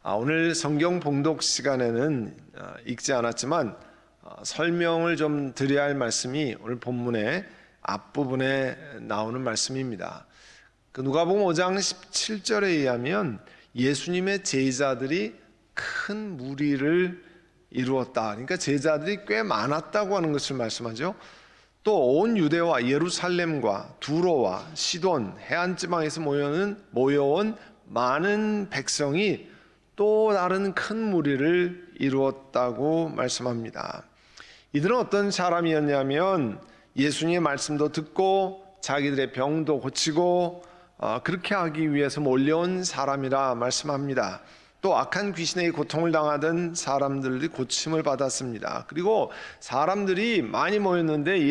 오늘 성경 봉독 시간에는 읽지 않았지만 설명을 좀 드려야 할 말씀이 오늘 본문의 앞부분에 나오는 말씀입니다. 누가복음 5장 17절에 의하면 예수님의 제자들이 큰 무리를 이루었다. 그러니까 제자들이 꽤 많았다고 하는 것을 말씀하죠. 또 온 유대와 예루살렘과 두로와 시돈 해안 지방에서 모여온 많은 백성이 또 다른 큰 무리를 이루었다고 말씀합니다. 이들은 어떤 사람이었냐면 예수님의 말씀도 듣고 자기들의 병도 고치고 그렇게 하기 위해서 몰려온 사람이라 말씀합니다. 또 악한 귀신의 고통을 당하던 사람들이 고침을 받았습니다. 그리고 사람들이 많이 모였는데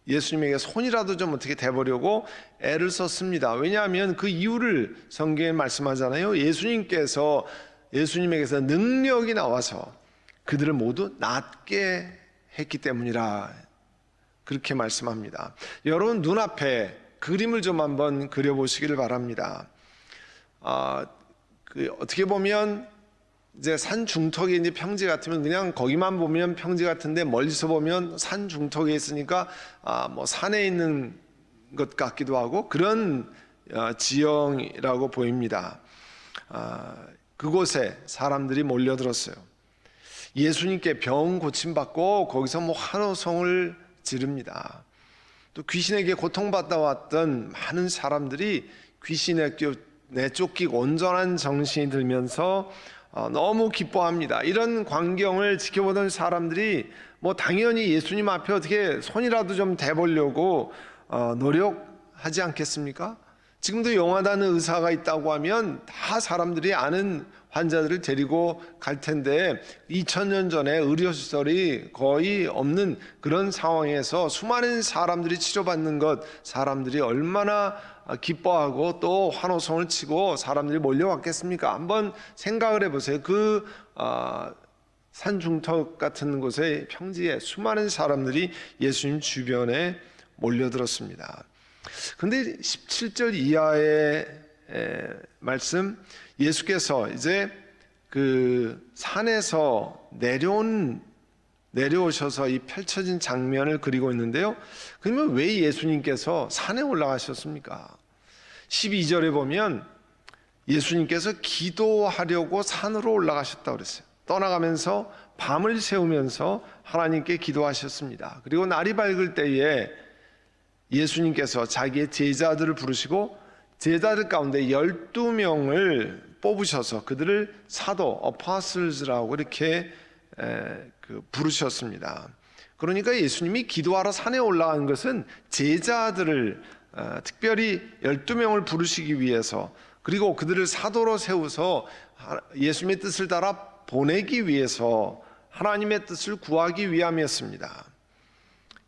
예수님에게 손이라도 좀 어떻게 대보려고 애를 썼습니다. 왜냐하면 그 이유를 성경에 말씀하잖아요. 예수님에게서 능력이 나와서 그들을 모두 낫게 했기 때문이라 그렇게 말씀합니다. 여러분 눈앞에 그림을 좀 한번 그려보시기를 바랍니다. 어떻게 보면 이제 산 중턱에 이제 평지 같으면 그냥 거기만 보면 평지 같은데 멀리서 보면 산 중턱에 있으니까 뭐 산에 있는 것 같기도 하고 그런 지형이라고 보입니다. 그곳에 사람들이 몰려들었어요. 예수님께 병 고침받고 거기서 뭐 환호성을 지릅니다. 또 귀신에게 고통받다 왔던 많은 사람들이 귀신에 내쫓기고 온전한 정신이 들면서 너무 기뻐합니다. 이런 광경을 지켜보던 사람들이 뭐 당연히 예수님 앞에 어떻게 손이라도 좀 대보려고 노력하지 않겠습니까? 지금도 용하다는 의사가 있다고 하면 다 사람들이 아는 환자들을 데리고 갈 텐데 2000년 전에 의료시설이 거의 없는 그런 상황에서 수많은 사람들이 치료받는 것 사람들이 얼마나 기뻐하고 또 환호성을 치고 사람들이 몰려왔겠습니까? 한번 생각을 해보세요. 산중턱 같은 곳에 평지에 수많은 사람들이 예수님 주변에 몰려들었습니다. 그런데 17절 이하의 말씀, 예수께서 이제 그 산에서 내려오셔서 이 펼쳐진 장면을 그리고 있는데요. 그러면 왜 예수님께서 산에 올라가셨습니까? 12절에 보면 예수님께서 기도하려고 산으로 올라가셨다고 그랬어요. 떠나가면서 밤을 새우면서 하나님께 기도하셨습니다. 그리고 날이 밝을 때에 예수님께서 자기의 제자들을 부르시고 제자들 가운데 12명을 뽑으셔서 그들을 사도, 어파슬즈라고 이렇게 부르셨습니다. 그러니까 예수님이 기도하러 산에 올라간 것은 제자들을 특별히 12명을 부르시기 위해서 그리고 그들을 사도로 세워서 예수님의 뜻을 따라 보내기 위해서 하나님의 뜻을 구하기 위함이었습니다.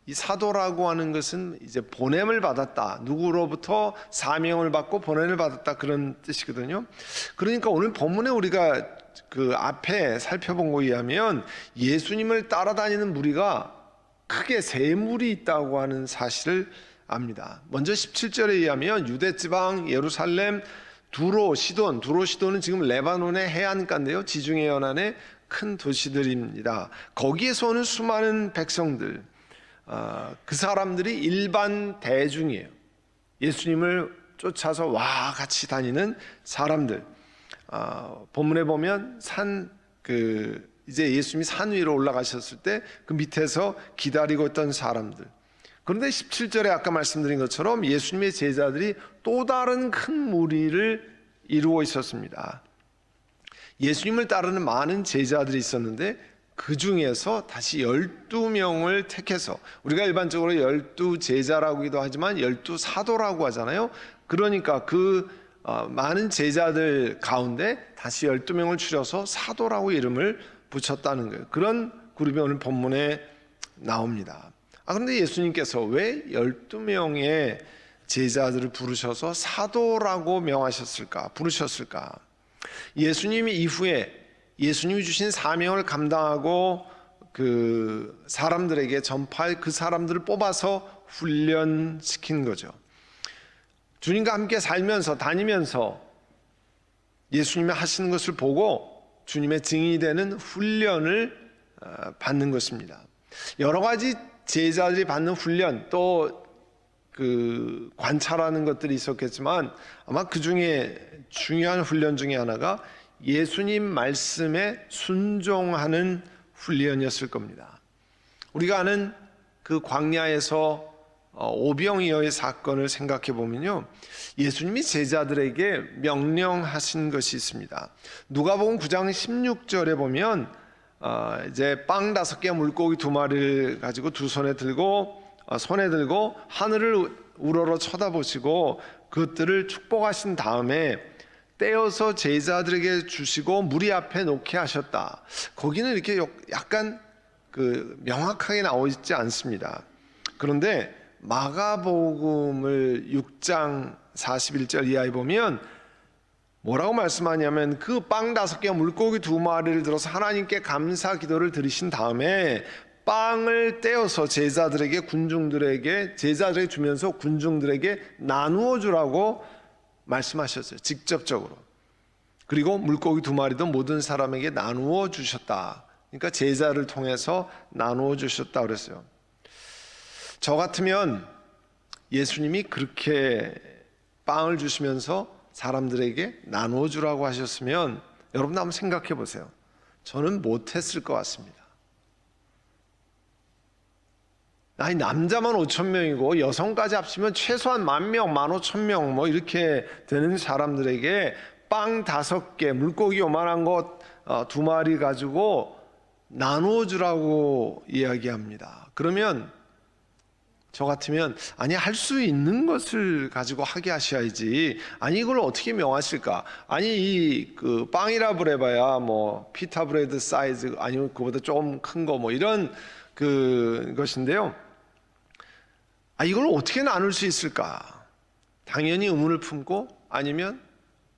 이 사도라고 하는 것은 이제 보냄을 받았다. 누구로부터 사명을 받고 보냄을 받았다. 그런 뜻이거든요. 그러니까 오늘 본문에 우리가 그 앞에 살펴본 거에 의하면 예수님을 따라다니는 무리가 크게 세 무리 있다고 하는 사실을 압니다. 먼저 17절에 의하면 유대 지방 예루살렘 두로 시돈은 지금 레바논의 해안가인데요. 지중해 연안의 큰 도시들입니다. 거기에서 오는 수많은 백성들, 그 사람들이 일반 대중이에요. 예수님을 쫓아서 같이 다니는 사람들. 본문에 보면 이제 예수님이 산 위로 올라가셨을 때 그 밑에서 기다리고 있던 사람들. 그런데 17절에 아까 말씀드린 것처럼 예수님의 제자들이 또 다른 큰 무리를 이루고 있었습니다. 예수님을 따르는 많은 제자들이 있었는데 그 중에서 다시 12명을 택해서 우리가 일반적으로 12제자라고도 하지만 12사도라고 하잖아요. 그러니까 많은 제자들 가운데 다시 12명을 추려서 사도라고 이름을 붙였다는 거예요. 그런 그룹이 오늘 본문에 나옵니다. 그런데 예수님께서 왜 12명의 제자들을 부르셔서 사도라고 부르셨을까? 예수님이 이후에 예수님이 주신 사명을 감당하고 그 사람들에게 전파할 그 사람들을 뽑아서 훈련시킨 거죠. 주님과 함께 살면서 다니면서 예수님이 하시는 것을 보고 주님의 증인이 되는 훈련을 받는 것입니다. 여러 가지 제자들이 받는 훈련, 또 그 관찰하는 것들이 있었겠지만 아마 그 중에 중요한 훈련 중에 하나가 예수님 말씀에 순종하는 훈련이었을 겁니다. 우리가 아는 그 광야에서 오병이어의 사건을 생각해 보면요, 예수님이 제자들에게 명령하신 것이 있습니다. 누가복음 9장 16절에 보면 이제 빵 5개, 물고기 2마리를 가지고 손에 들고 하늘을 우러러 쳐다보시고 그것들을 축복하신 다음에 떼어서 제자들에게 주시고 무리 앞에 놓게 하셨다. 거기는 이렇게 약간 명확하게 나와 있지 않습니다. 그런데 마가복음을 6장 41절 이하에 보면 뭐라고 말씀하냐면 그 빵 5개, 물고기 2마리를 들어서 하나님께 감사 기도를 드리신 다음에 빵을 떼어서 제자들에게 주면서 군중들에게 나누어 주라고 말씀하셨어요. 직접적으로. 그리고 물고기 2마리도 모든 사람에게 나누어 주셨다. 그러니까 제자를 통해서 나누어 주셨다 그랬어요. 저 같으면 예수님이 그렇게 빵을 주시면서 사람들에게 나누어 주라고 하셨으면 여러분 한번 생각해 보세요. 저는 못했을 것 같습니다. 아니, 남자만 5,000명이고 여성까지 합치면 최소한 10,000명, 15,000명 뭐 이렇게 되는 사람들에게 빵 5개, 물고기 요만한 것 2마리 가지고 나누어 주라고 이야기합니다. 그러면 저 같으면 아니, 할 수 있는 것을 가지고 하게 하셔야지. 아니, 이걸 어떻게 명하실까? 아니, 그 빵이라 그래봐야 뭐 피타 브레드 사이즈 아니면 그보다 좀 큰 거 뭐 이런 것인데요. 이걸 어떻게 나눌 수 있을까? 당연히 의문을 품고 아니면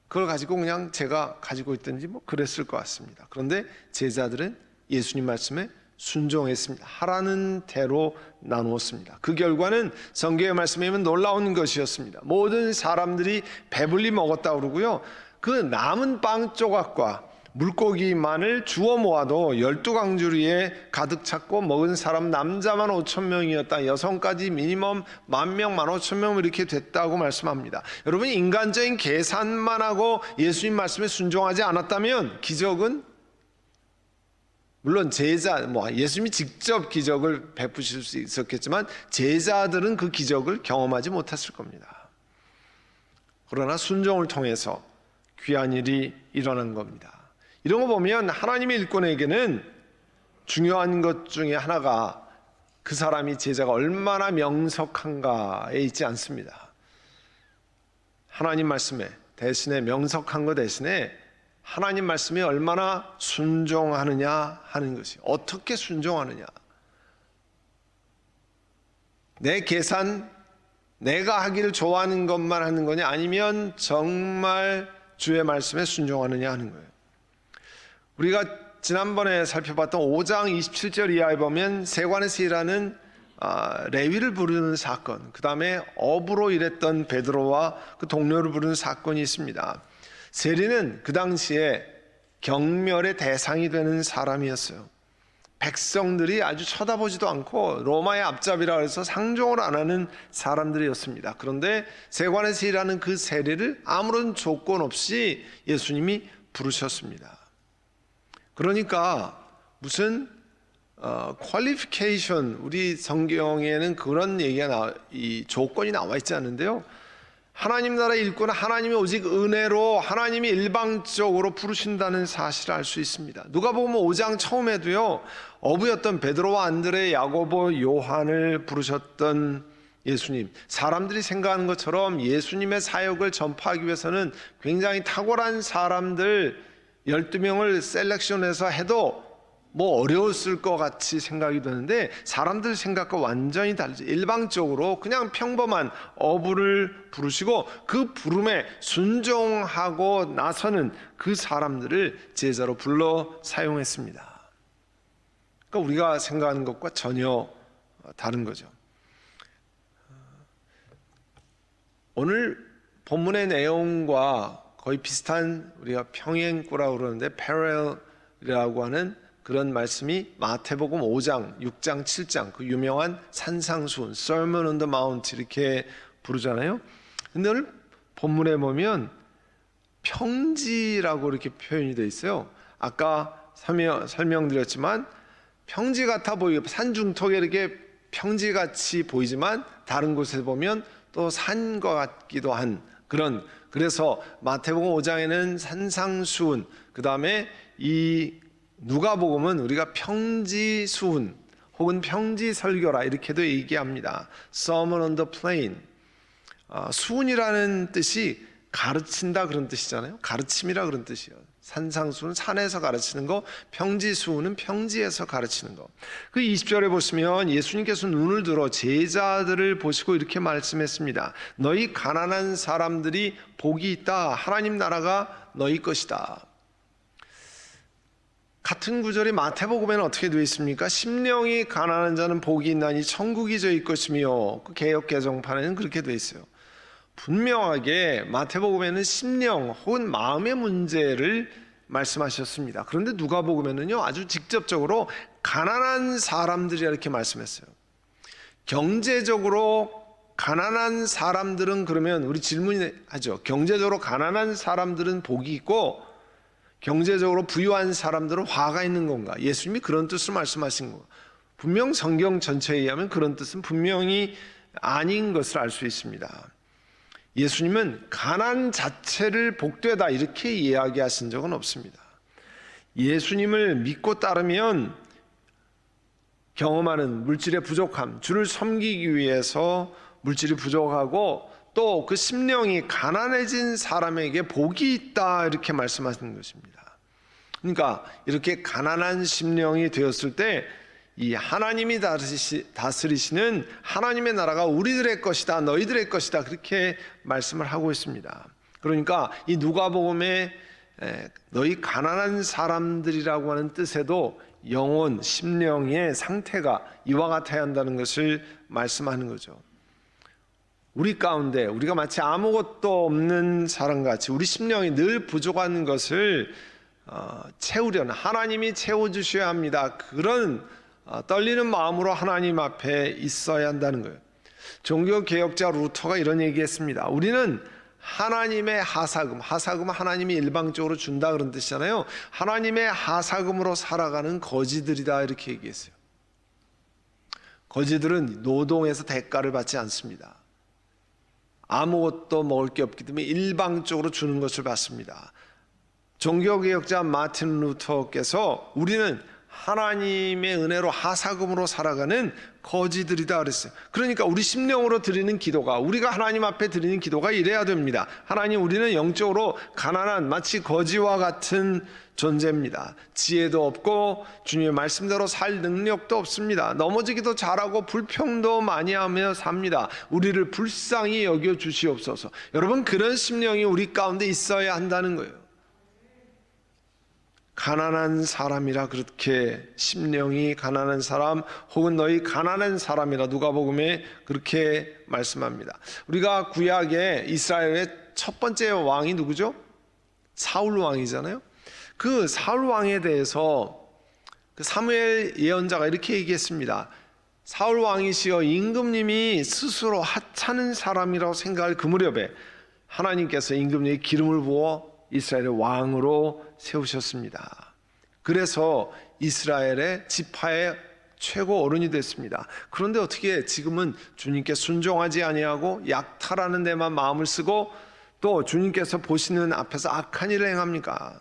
그걸 가지고 그냥 제가 가지고 있든지 뭐 그랬을 것 같습니다. 그런데 제자들은 예수님 말씀에 순종했습니다. 하라는 대로 나누었습니다. 그 결과는 성경의 말씀에 보면 놀라운 것이었습니다. 모든 사람들이 배불리 먹었다고 그러고요. 그 남은 빵 조각과 물고기만을 주워 모아도 12강주리에 가득 찼고 먹은 사람 남자만 5,000명이었다. 여성까지 미니멈 10,000명, 15,000명 이렇게 됐다고 말씀합니다. 여러분이 인간적인 계산만 하고 예수님 말씀에 순종하지 않았다면 기적은 물론 예수님이 직접 기적을 베푸실 수 있었겠지만 제자들은 그 기적을 경험하지 못했을 겁니다. 그러나 순종을 통해서 귀한 일이 일어난 겁니다. 이런 거 보면 하나님의 일꾼에게는 중요한 것 중에 하나가 그 사람이 제자가 얼마나 명석한가에 있지 않습니다. 하나님 말씀에 대신에 명석한 것 대신에 하나님 말씀에 얼마나 순종하느냐 하는 것이, 어떻게 순종하느냐. 내 계산, 내가 하기를 좋아하는 것만 하는 거냐, 아니면 정말 주의 말씀에 순종하느냐 하는 거예요. 우리가 지난번에 살펴봤던 5장 27절 이하에 보면 세관에서 일하는 레위를 부르는 사건, 그 다음에 어부로 일했던 베드로와 그 동료를 부르는 사건이 있습니다. 세리는 그 당시에 경멸의 대상이 되는 사람이었어요. 백성들이 아주 쳐다보지도 않고 로마의 앞잡이라 해서 상종을 안 하는 사람들이었습니다. 그런데 세관에서 일하는 그 세리를 아무런 조건 없이 예수님이 부르셨습니다. 그러니까 무슨 퀄리피케이션, 우리 성경에는 그런 이 조건이 나와 있지 않는데요. 하나님 나라 일꾼은 하나님이 오직 은혜로 하나님이 일방적으로 부르신다는 사실을 알 수 있습니다. 누가복음 5장 처음에도요, 어부였던 베드로와 안드레, 야고보, 요한을 부르셨던 예수님, 사람들이 생각하는 것처럼 예수님의 사역을 전파하기 위해서는 굉장히 탁월한 사람들 12명을 셀렉션해서 해도 뭐 어려웠을 것 같이 생각이 드는데 사람들 생각과 완전히 다르죠. 일방적으로 그냥 평범한 어부를 부르시고 그 부름에 순종하고 나서는 그 사람들을 제자로 불러 사용했습니다. 그러니까 우리가 생각하는 것과 전혀 다른 거죠. 오늘 본문의 내용과 거의 비슷한 우리가 평행구라고 그러는데 parallel이라고 하는 그런 말씀이 마태복음 5장, 6장, 7장 그 유명한 산상수훈 Sermon on the Mount 이렇게 부르잖아요. 근데 오늘 본문에 보면 평지라고 이렇게 표현이 되어 있어요. 아까 설명드렸지만 평지 같아 보이고 산중턱에 이렇게 평지같이 보이지만 다른 곳에 보면 또 산과 같기도 한 그런, 그래서 마태복음 5장에는 산상수훈, 그 다음에 이 누가복음은 우리가 평지수훈 혹은 평지설교라 이렇게도 얘기합니다. Sermon on the Plain. 수훈이라는 뜻이 가르친다 그런 뜻이잖아요. 가르침이라 그런 뜻이에요. 산상수훈은 산에서 가르치는 거, 평지수훈은 평지에서 가르치는 거. 그 20절에 보시면 예수님께서 눈을 들어 제자들을 보시고 이렇게 말씀했습니다. 너희 가난한 사람들이 복이 있다. 하나님 나라가 너희 것이다. 같은 구절이 마태복음에는 어떻게 되어 있습니까? 심령이 가난한 자는 복이 있나니 천국이 저희 것이며, 그 개역 개정판에는 그렇게 되어 있어요. 분명하게 마태복음에는 심령 혹은 마음의 문제를 말씀하셨습니다. 그런데 누가복음에는요 아주 직접적으로 가난한 사람들이라 이렇게 말씀했어요. 경제적으로 가난한 사람들은, 그러면 우리 질문하죠. 경제적으로 가난한 사람들은 복이 있고 경제적으로 부유한 사람들은 화가 있는 건가? 예수님이 그런 뜻으로 말씀하신 건가? 분명 성경 전체에 의하면 그런 뜻은 분명히 아닌 것을 알 수 있습니다. 예수님은 가난 자체를 복되다 이렇게 이야기하신 적은 없습니다. 예수님을 믿고 따르면 경험하는 물질의 부족함, 주를 섬기기 위해서 물질이 부족하고 또 그 심령이 가난해진 사람에게 복이 있다 이렇게 말씀하시는 것입니다. 그러니까 이렇게 가난한 심령이 되었을 때 이 하나님이 다스리시는 하나님의 나라가 우리들의 것이다, 너희들의 것이다 그렇게 말씀을 하고 있습니다. 그러니까 이 누가복음에 너희 가난한 사람들이라고 하는 뜻에도 영혼, 심령의 상태가 이와 같아야 한다는 것을 말씀하는 거죠. 우리 가운데 우리가 마치 아무것도 없는 사람같이 우리 심령이 늘 부족한 것을 채우려는, 하나님이 채워주셔야 합니다. 그런 떨리는 마음으로 하나님 앞에 있어야 한다는 거예요. 종교개혁자 루터가 이런 얘기했습니다. 우리는 하나님의 하사금, 하사금은 하나님이 일방적으로 준다 그런 뜻이잖아요. 하나님의 하사금으로 살아가는 거지들이다 이렇게 얘기했어요. 거지들은 노동에서 대가를 받지 않습니다. 아무것도 먹을 게 없기 때문에 일방적으로 주는 것을 받습니다. 종교개혁자 마틴 루터께서 우리는 하나님의 은혜로 하사금으로 살아가는 거지들이다 그랬어요. 그러니까 우리 심령으로 드리는 기도가, 우리가 하나님 앞에 드리는 기도가 이래야 됩니다. 하나님, 우리는 영적으로 가난한 마치 거지와 같은 존재입니다. 지혜도 없고 주님의 말씀대로 살 능력도 없습니다. 넘어지기도 잘하고 불평도 많이 하며 삽니다. 우리를 불쌍히 여겨 주시옵소서. 여러분, 그런 심령이 우리 가운데 있어야 한다는 거예요. 가난한 사람이라, 그렇게 심령이 가난한 사람 혹은 너희 가난한 사람이라 누가복음에 그렇게 말씀합니다. 우리가 구약에 이스라엘의 첫 번째 왕이 누구죠? 사울 왕이잖아요. 그 사울 왕에 대해서 그 사무엘 예언자가 이렇게 얘기했습니다. 사울 왕이시여, 임금님이 스스로 하찮은 사람이라고 생각할 그 무렵에 하나님께서 임금님에게 기름을 부어 이스라엘의 왕으로 세우셨습니다. 그래서 이스라엘의 지파의 최고 어른이 됐습니다. 그런데 어떻게 지금은 주님께 순종하지 아니하고 약탈하는 데만 마음을 쓰고 또 주님께서 보시는 앞에서 악한 일을 행합니까?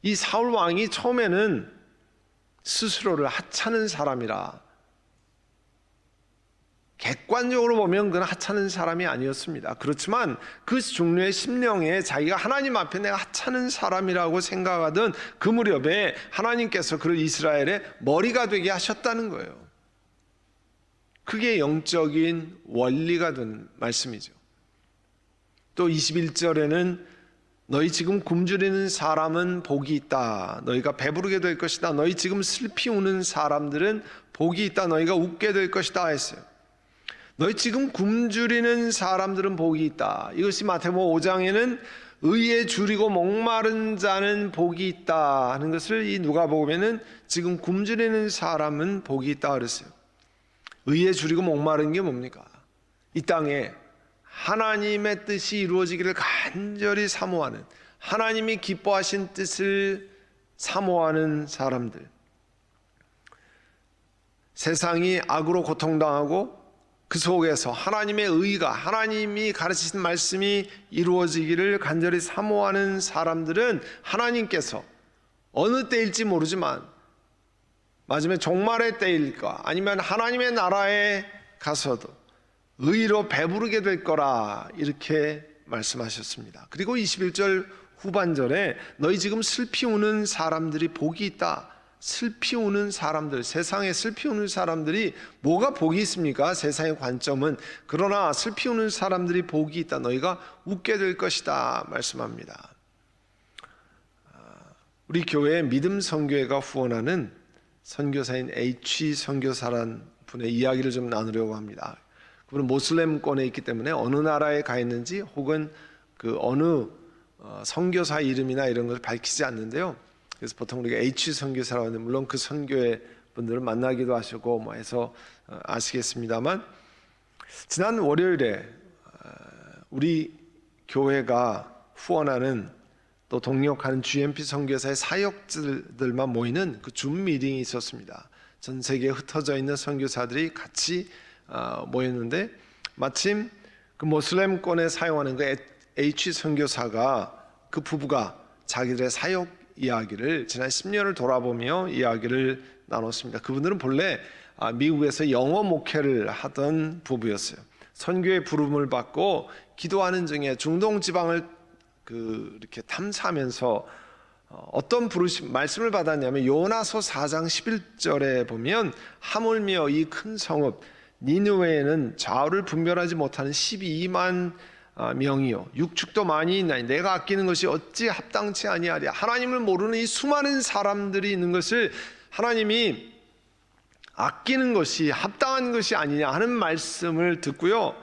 이 사울 왕이 처음에는 스스로를 하찮은 사람이라, 객관적으로 보면 그는 하찮은 사람이 아니었습니다. 그렇지만 그 중류의 심령에 자기가 하나님 앞에 내가 하찮은 사람이라고 생각하던 그 무렵에 하나님께서 그를 이스라엘의 머리가 되게 하셨다는 거예요. 그게 영적인 원리가 된 말씀이죠. 또 21절에는 너희 지금 굶주리는 사람은 복이 있다. 너희가 배부르게 될 것이다. 너희 지금 슬피 우는 사람들은 복이 있다. 너희가 웃게 될 것이다 했어요. 너희 지금 굶주리는 사람들은 복이 있다. 이것이 마태복음 5장에는 의에 줄이고 목마른 자는 복이 있다 하는 것을 이 누가복음에는 지금 굶주리는 사람은 복이 있다 그랬어요. 의에 줄이고 목마른 게 뭡니까? 이 땅에 하나님의 뜻이 이루어지기를 간절히 사모하는, 하나님이 기뻐하신 뜻을 사모하는 사람들, 세상이 악으로 고통당하고 그 속에서 하나님의 의가, 하나님이 가르치신 말씀이 이루어지기를 간절히 사모하는 사람들은 하나님께서 어느 때일지 모르지만 마지막에 종말의 때일까 아니면 하나님의 나라에 가서도 의로 배부르게 될 거라 이렇게 말씀하셨습니다. 그리고 21절 후반절에 너희 지금 슬피 우는 사람들이 복이 있다. 슬피 우는 사람들, 세상에 슬피 우는 사람들이 뭐가 복이 있습니까? 세상의 관점은. 그러나 슬피 우는 사람들이 복이 있다. 너희가 웃게 될 것이다 말씀합니다. 우리 교회 믿음 선교회가 후원하는 선교사인 H 선교사란 분의 이야기를 좀 나누려고 합니다. 그분은 모슬렘권에 있기 때문에 어느 나라에 가 있는지 혹은 그 어느 선교사 이름이나 이런 것을 밝히지 않는데요. 그래서 보통 우리가 H 선교사라고 하는데 물론 그 선교회 분들을 만나기도 하시고 뭐 해서 아시겠습니다만, 지난 월요일에 우리 교회가 후원하는 또 동력하는 GMP 선교사의 사역들만 모이는 그 줌 미팅이 있었습니다. 전 세계에 흩어져 있는 선교사들이 같이 모였는데, 마침 그 모슬렘권에 사용하는 그 H 선교사가, 그 부부가 자기들의 사역 이야기를 지난 10년을 돌아보며 이야기를 나눴습니다. 그분들은 본래 미국에서 영어 목회를 하던 부부였어요. 선교의 부름을 받고 기도하는 중에 중동 지방을 이렇게 탐사하면서 어떤 말씀을 받았냐면, 요나서 4장 11절에 보면 하물며 이 큰 성읍 니느웨에는 좌우를 분별하지 못하는 12만 명이요 육축도 많이 있나니 내가 아끼는 것이 어찌 합당치 아니하랴. 하나님을 모르는 이 수많은 사람들이 있는 것을 하나님이 아끼는 것이 합당한 것이 아니냐 하는 말씀을 듣고요,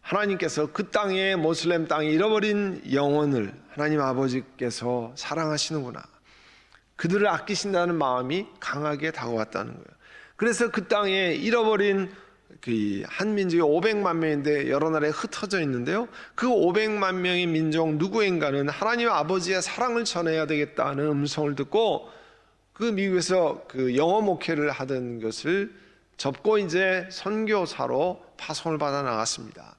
하나님께서 그 땅에, 모슬렘 땅에 잃어버린 영혼을 하나님 아버지께서 사랑하시는구나, 그들을 아끼신다는 마음이 강하게 다가왔다는 거예요. 그래서 그 땅에 잃어버린 그 한 민족이 500만 명인데 여러 나라에 흩어져 있는데요, 그 500만 명의 민족 누구인가는 하나님 아버지의 사랑을 전해야 되겠다는 음성을 듣고 그 미국에서 그 영어 목회를 하던 것을 접고 이제 선교사로 파송을 받아 나갔습니다.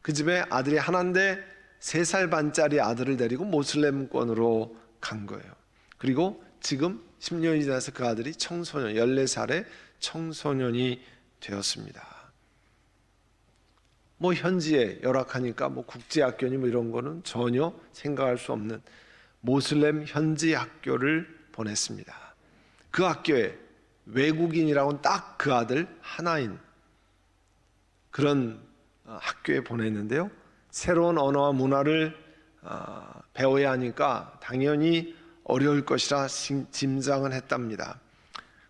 그 집에 아들이 하나인데 3살 반짜리 아들을 데리고 모슬렘권으로 간 거예요. 그리고 지금 10년이 지나서 그 아들이 청소년, 14살의 청소년이 되었습니다. 뭐 현지에 열악하니까 뭐 국제학교니 뭐 이런 거는 전혀 생각할 수 없는 모슬렘 현지 학교를 보냈습니다. 그 학교에 외국인이라고는 딱 그 아들 하나인 그런 학교에 보냈는데요, 새로운 언어와 문화를 배워야 하니까 당연히 어려울 것이라 짐작은 했답니다.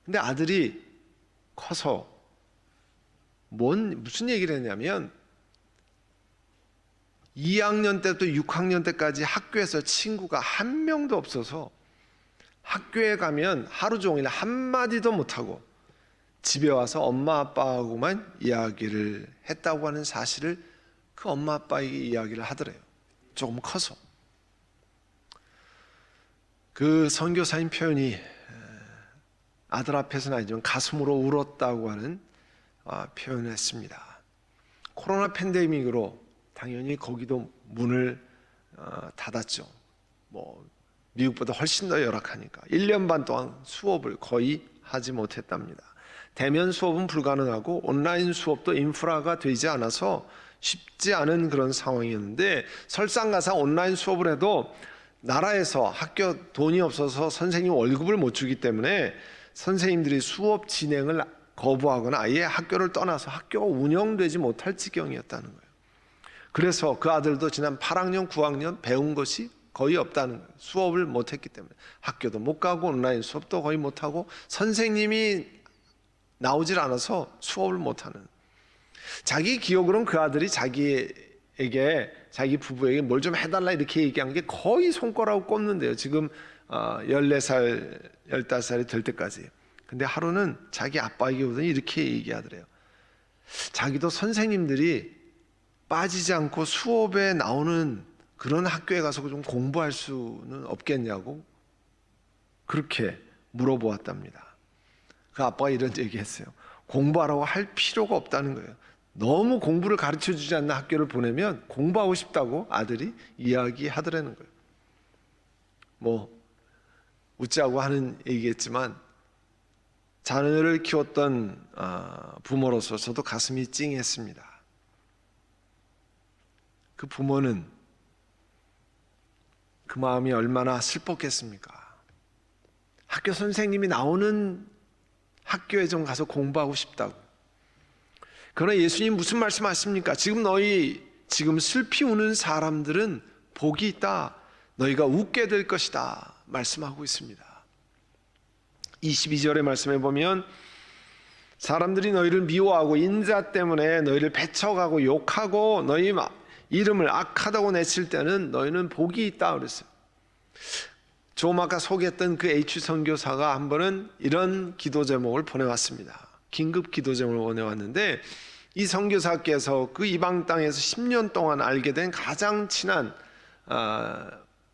근데 아들이 커서 무슨 얘기를 했냐면, 2학년 때부터 6학년 때까지 학교에서 친구가 한 명도 없어서 학교에 가면 하루 종일 한마디도 못하고 집에 와서 엄마 아빠하고만 이야기를 했다고 하는 사실을 그 엄마 아빠에게 이야기를 하더래요. 조금 커서. 그 선교사님 표현이 아들 앞에서는 아니지만 가슴으로 울었다고 하는 표현을 했습니다. 코로나 팬데믹으로 당연히 거기도 문을 닫았죠. 뭐 미국보다 훨씬 더 열악하니까 1년 반 동안 수업을 거의 하지 못했답니다. 대면 수업은 불가능하고 온라인 수업도 인프라가 되지 않아서 쉽지 않은 그런 상황이었는데, 설상가상 온라인 수업을 해도 나라에서 학교 돈이 없어서 선생님 월급을 못 주기 때문에 선생님들이 수업 진행을 거부하거나 아예 학교를 떠나서 학교가 운영되지 못할 지경이었다는 거예요. 그래서 그 아들도 지난 8학년, 9학년 배운 것이 거의 없다는 거예요. 수업을 못했기 때문에 학교도 못 가고 온라인 수업도 거의 못하고 선생님이 나오질 않아서 수업을 못하는. 자기 기억으로는 그 아들이 자기 부부에게 뭘 좀 해달라 이렇게 얘기한 게 거의 손가락을 꼽는데요. 지금 14살, 15살이 될 때까지. 근데 하루는 자기 아빠에게 오더니 이렇게 얘기하더래요. 자기도 선생님들이 빠지지 않고 수업에 나오는 그런 학교에 가서 좀 공부할 수는 없겠냐고 그렇게 물어보았답니다. 그 아빠가 이런 얘기했어요. 공부하라고 할 필요가 없다는 거예요. 너무 공부를 가르쳐주지 않는 학교를 보내면 공부하고 싶다고 아들이 이야기하더라는 거예요. 뭐 웃자고 하는 얘기겠지만 자녀를 키웠던 부모로서 저도 가슴이 찡했습니다. 그 부모는 그 마음이 얼마나 슬펐겠습니까? 학교 선생님이 나오는 학교에 좀 가서 공부하고 싶다고. 그러나 예수님 무슨 말씀하십니까? 지금 슬피 우는 사람들은 복이 있다. 너희가 웃게 될 것이다. 말씀하고 있습니다. 22절의 말씀에 보면 사람들이 너희를 미워하고 인자 때문에 너희를 배척하고 욕하고 너희 이름을 악하다고 내칠 때는 너희는 복이 있다 그랬어요. 좀 아까 소개했던 그 H 선교사가 한 번은 이런 기도 제목을 보내왔습니다. 긴급 기도 제목을 보내왔는데 이 선교사께서 그 이방 땅에서 10년 동안 알게 된 가장 친한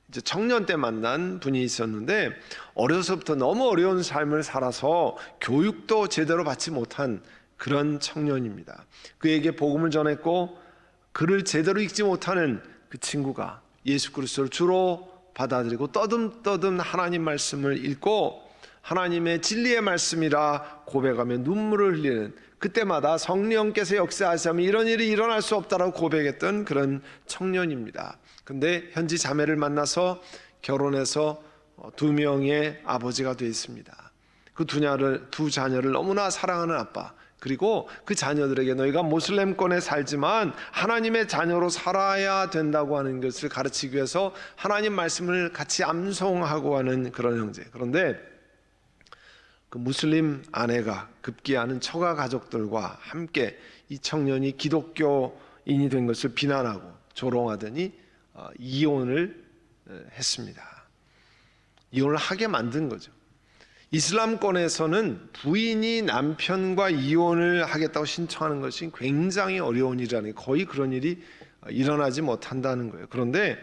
이제 청년 때 만난 분이 있었는데 어려서부터 너무 어려운 삶을 살아서 교육도 제대로 받지 못한 그런 청년입니다. 그에게 복음을 전했고 글을 제대로 읽지 못하는 그 친구가 예수 그리스도를 주로 받아들이고 떠듬떠듬 하나님 말씀을 읽고 하나님의 진리의 말씀이라 고백하며 눈물을 흘리는, 그때마다 성령께서 역사하시면 이런 일이 일어날 수 없다라고 고백했던 그런 청년입니다. 근데 현지 자매를 만나서 결혼해서 두 명의 아버지가 되어 있습니다. 그 두 자녀를 너무나 사랑하는 아빠, 그리고 그 자녀들에게 너희가 모슬렘권에 살지만 하나님의 자녀로 살아야 된다고 하는 것을 가르치기 위해서 하나님 말씀을 같이 암송하고 하는 그런 형제. 그런데 그 무슬림 아내가 급기야는 처가 가족들과 함께 이 청년이 기독교인이 된 것을 비난하고 조롱하더니 이혼을 했습니다. 이혼을 하게 만든 거죠. 이슬람권에서는 부인이 남편과 이혼을 하겠다고 신청하는 것이 굉장히 어려운 일이라는, 거의 그런 일이 일어나지 못한다는 거예요. 그런데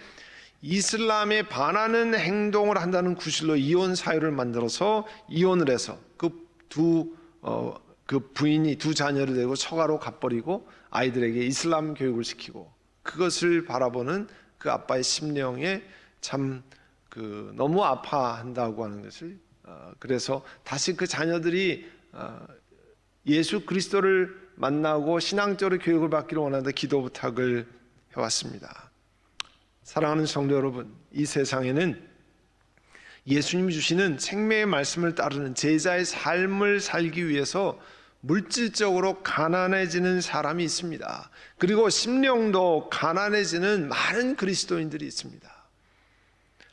이슬람에 반하는 행동을 한다는 구실로 이혼 사유를 만들어서 이혼을 해서 그 부인이 두 자녀를 데리고 처가로 가버리고 아이들에게 이슬람 교육을 시키고, 그것을 바라보는 그 아빠의 심령에 참 너무 아파한다고 하는 것을, 그래서 다시 그 자녀들이 예수 그리스도를 만나고 신앙적으로 교육을 받기를 원하는데 기도 부탁을 해왔습니다. 사랑하는 성도 여러분, 이 세상에는 예수님이 주시는 생명의 말씀을 따르는 제자의 삶을 살기 위해서 물질적으로 가난해지는 사람이 있습니다. 그리고 심령도 가난해지는 많은 그리스도인들이 있습니다.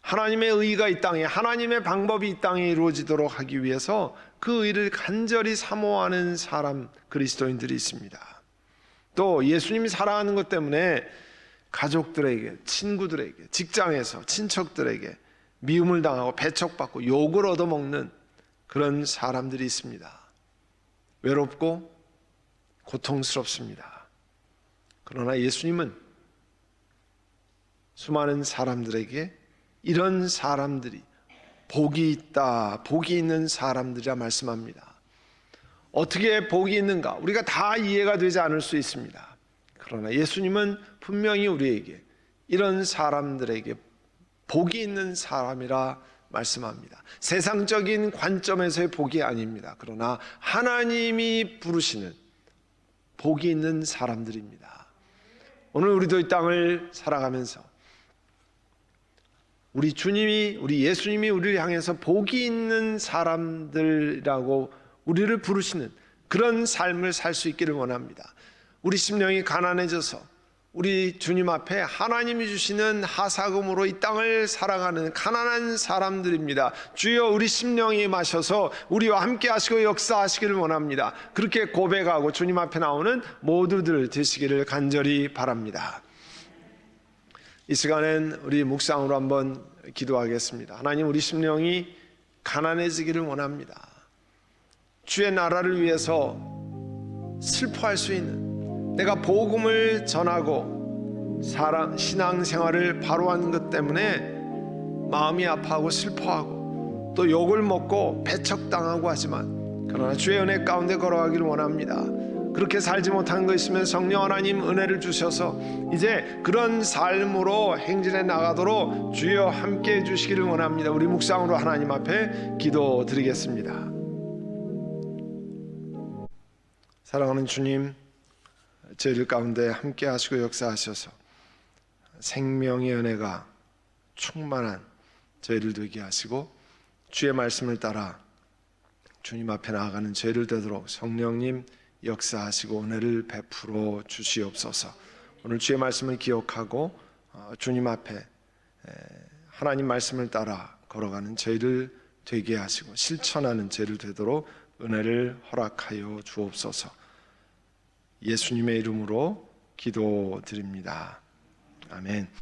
하나님의 의가 이 땅에, 하나님의 방법이 이 땅에 이루어지도록 하기 위해서 그 의를 간절히 사모하는 사람, 그리스도인들이 있습니다. 또 예수님이 사랑하는 것 때문에 가족들에게, 친구들에게, 직장에서 친척들에게 미움을 당하고 배척받고 욕을 얻어먹는 그런 사람들이 있습니다. 외롭고 고통스럽습니다. 그러나 예수님은 수많은 사람들에게 이런 사람들이 복이 있다, 복이 있는 사람들이라 말씀합니다. 어떻게 복이 있는가? 우리가 다 이해가 되지 않을 수 있습니다. 그러나 예수님은 분명히 우리에게 이런 사람들에게 복이 있는 사람이라 말씀합니다. 세상적인 관점에서의 복이 아닙니다. 그러나 하나님이 부르시는 복이 있는 사람들입니다. 오늘 우리도 이 땅을 살아가면서 우리 주님이, 우리 예수님이 우리를 향해서 복이 있는 사람들이라고 우리를 부르시는 그런 삶을 살 수 있기를 원합니다. 우리 심령이 가난해져서 우리 주님 앞에 하나님이 주시는 하사금으로 이 땅을 살아가는 가난한 사람들입니다. 주여 우리 심령이 마셔서 우리와 함께 하시고 역사하시기를 원합니다. 그렇게 고백하고 주님 앞에 나오는 모두들 되시기를 간절히 바랍니다. 이 시간엔 우리 묵상으로 한번 기도하겠습니다. 하나님, 우리 심령이 가난해지기를 원합니다. 주의 나라를 위해서 슬퍼할 수 있는, 내가 복음을 전하고 신앙생활을 바로 하는 것 때문에 마음이 아파하고 슬퍼하고 또 욕을 먹고 배척당하고 하지만, 그러나 주의 은혜 가운데 걸어가기를 원합니다. 그렇게 살지 못한 거 있으면 성령 하나님 은혜를 주셔서 이제 그런 삶으로 행진해 나가도록 주여 함께 해주시기를 원합니다. 우리 묵상으로 하나님 앞에 기도드리겠습니다. 사랑하는 주님, 저희들 가운데 함께 하시고 역사하셔서 생명의 은혜가 충만한 저희들 되게 하시고, 주의 말씀을 따라 주님 앞에 나아가는 저희들 되도록 성령님 역사하시고 은혜를 베풀어 주시옵소서. 오늘 주의 말씀을 기억하고 주님 앞에 하나님 말씀을 따라 걸어가는 저희를 되게 하시고 실천하는 저희들 되도록 은혜를 허락하여 주옵소서. 예수님의 이름으로 기도드립니다. 아멘.